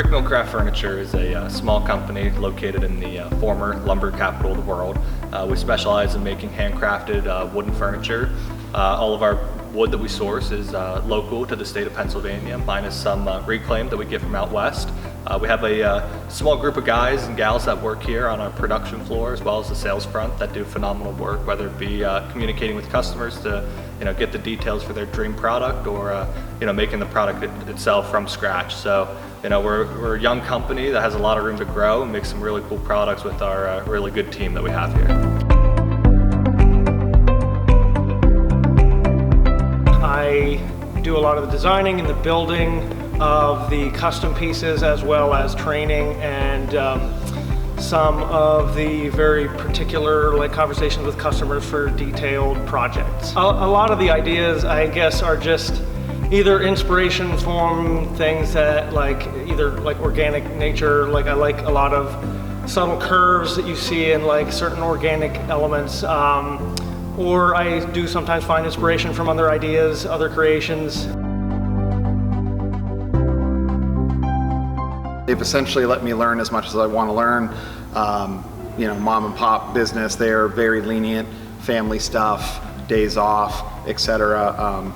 Brickmill Craft Furniture is a small company located in the former lumber capital of the world. We specialize in making handcrafted wooden furniture. All of our wood that we source is local to the state of Pennsylvania, minus some reclaimed that we get from out west. We have a small group of guys and gals that work here on our production floor as well as the sales front that do phenomenal work, whether it be communicating with customers to get the details for their dream product or making the product itself from scratch. So we're a young company that has a lot of room to grow and make some really cool products with our really good team that we have here. I do a lot of the designing and the building of the custom pieces, as well as training and some of the very particular conversations with customers for detailed projects. A lot of the ideas, I guess, are just either inspiration from things that either organic nature. I like a lot of subtle curves that you see in certain organic elements. Or I do sometimes find inspiration from other ideas, other creations. They've essentially let me learn as much as I want to learn. Mom and pop business, they're very lenient, family stuff, days off, etc.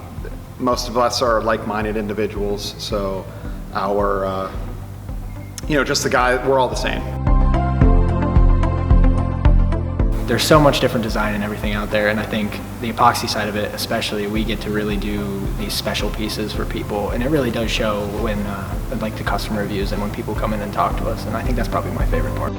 Most of us are like-minded individuals, so our, just the guy, we're all the same. There's so much different design and everything out there, and I think the epoxy side of it especially, we get to really do these special pieces for people, and it really does show when the customer reviews and when people come in and talk to us, and I think that's probably my favorite part.